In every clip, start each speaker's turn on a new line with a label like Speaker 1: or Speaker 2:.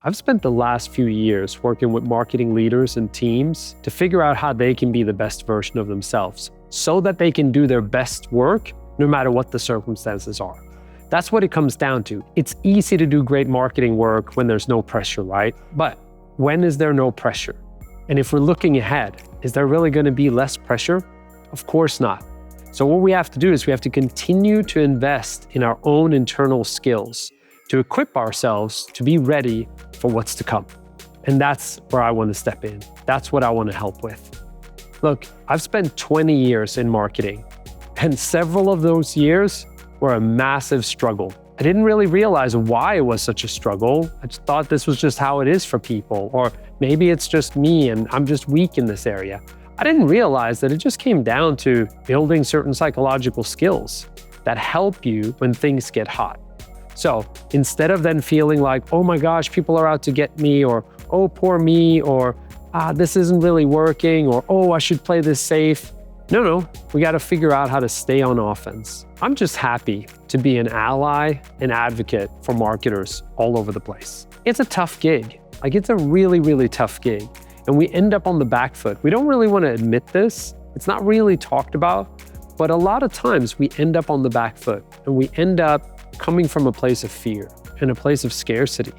Speaker 1: I've spent the last few years working with marketing leaders and teams to figure out how they can be the best version of themselves so that they can do their best work no matter what the circumstances are. That's what it comes down to. It's easy to do great marketing work when there's no pressure, right? But when is there no pressure? And if we're looking ahead, is there really going to be less pressure? Of course not. So what we have to do is we have to continue to invest in our own internal skills to equip ourselves to be ready for what's to come. And that's where I want to step in. That's what I want to help with. Look, I've spent 20 years in marketing, and several of those years were a massive struggle. I didn't really realize why it was such a struggle. I just thought this was just how it is for people, or maybe it's just me and I'm just weak in this area. I didn't realize that it just came down to building certain psychological skills that help you when things get hot. So instead of then feeling like, oh my gosh, people are out to get me, or oh, poor me, or this isn't really working, or oh, I should play this safe. No, we got to figure out how to stay on offense. I'm just happy to be an ally and advocate for marketers all over the place. It's a tough gig. It's a really, really tough gig. And we end up on the back foot. We don't really want to admit this. It's not really talked about, but a lot of times we end up on the back foot and we end up coming from a place of fear and a place of scarcity.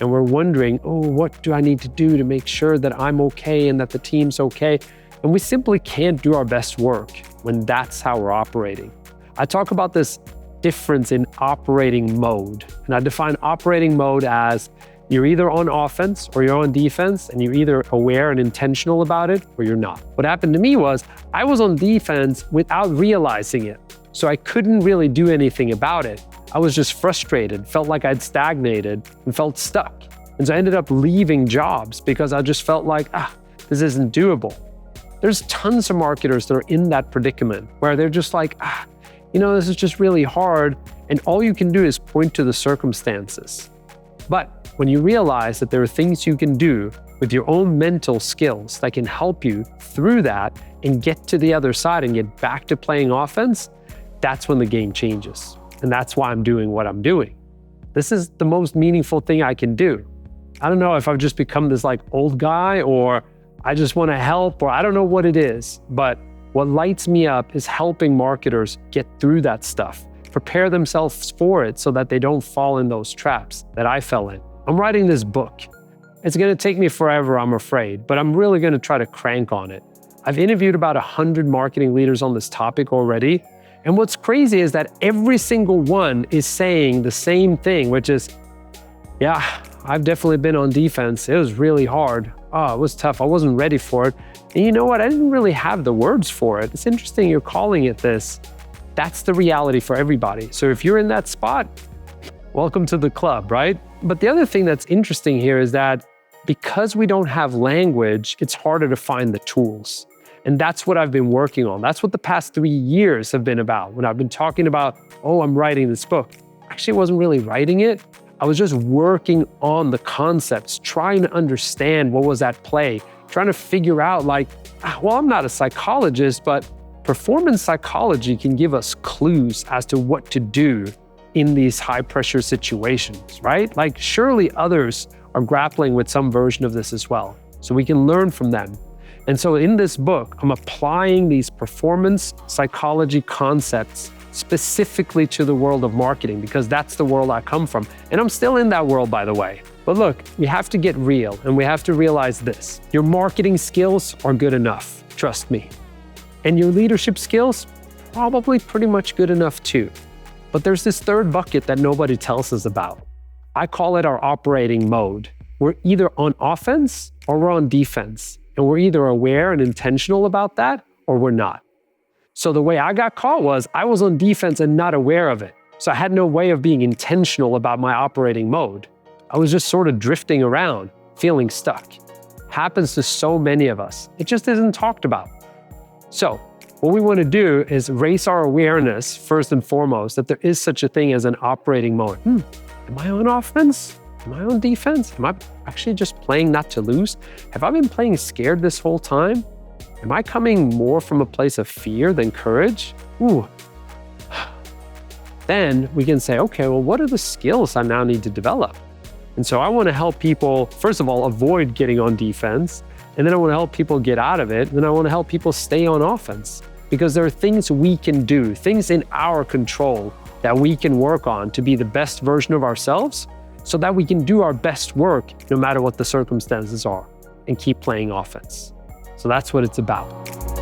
Speaker 1: And we're wondering, oh, what do I need to do to make sure that I'm okay and that the team's okay? And we simply can't do our best work when that's how we're operating. I talk about this difference in operating mode. And I define operating mode as you're either on offense or you're on defense, and you're either aware and intentional about it or you're not. What happened to me was I was on defense without realizing it. So I couldn't really do anything about it. I was just frustrated, felt like I'd stagnated and felt stuck. And so I ended up leaving jobs because I just felt like, this isn't doable. There's tons of marketers that are in that predicament where they're just like, this is just really hard. And all you can do is point to the circumstances. But when you realize that there are things you can do with your own mental skills that can help you through that and get to the other side and get back to playing offense, that's when the game changes. And that's why I'm doing what I'm doing. This is the most meaningful thing I can do. I don't know if I've just become this old guy, or I just want to help, or I don't know what it is, but what lights me up is helping marketers get through that stuff, prepare themselves for it so that they don't fall in those traps that I fell in. I'm writing this book. It's going to take me forever, I'm afraid, but I'm really going to try to crank on it. I've interviewed about 100 marketing leaders on this topic already. And what's crazy is that every single one is saying the same thing, which is, yeah, I've definitely been on defense. It was really hard. It was tough. I wasn't ready for it. And you know what? I didn't really have the words for it. It's interesting you're calling it this. That's the reality for everybody. So if you're in that spot, welcome to the club, right? But the other thing that's interesting here is that because we don't have language, it's harder to find the tools. And that's what I've been working on. That's what the past 3 years have been about. When I've been talking about, I'm writing this book. Actually, I wasn't really writing it. I was just working on the concepts, trying to understand what was at play, trying to figure out I'm not a psychologist, but performance psychology can give us clues as to what to do in these high pressure situations, right? Surely others are grappling with some version of this as well. So we can learn from them. And so in this book, I'm applying these performance psychology concepts specifically to the world of marketing, because that's the world I come from. And I'm still in that world, by the way. But look, we have to get real, and we have to realize this. Your marketing skills are good enough, trust me. And your leadership skills, probably pretty much good enough too. But there's this third bucket that nobody tells us about. I call it our operating mode. We're either on offense or we're on defense. And we're either aware and intentional about that, or we're not. So the way I got caught was I was on defense and not aware of it. So I had no way of being intentional about my operating mode. I was just sort of drifting around, feeling stuck. Happens to so many of us. It just isn't talked about. So what we want to do is raise our awareness, first and foremost, that there is such a thing as an operating mode. Am I on offense? Am I on defense? Am I actually just playing not to lose? Have I been playing scared this whole time? Am I coming more from a place of fear than courage? Then we can say, okay, well, what are the skills I now need to develop? And so I want to help people, first of all, avoid getting on defense. And then I want to help people get out of it. And then I want to help people stay on offense. Because there are things we can do, things in our control that we can work on to be the best version of ourselves so that we can do our best work no matter what the circumstances are and keep playing offense. So that's what it's about.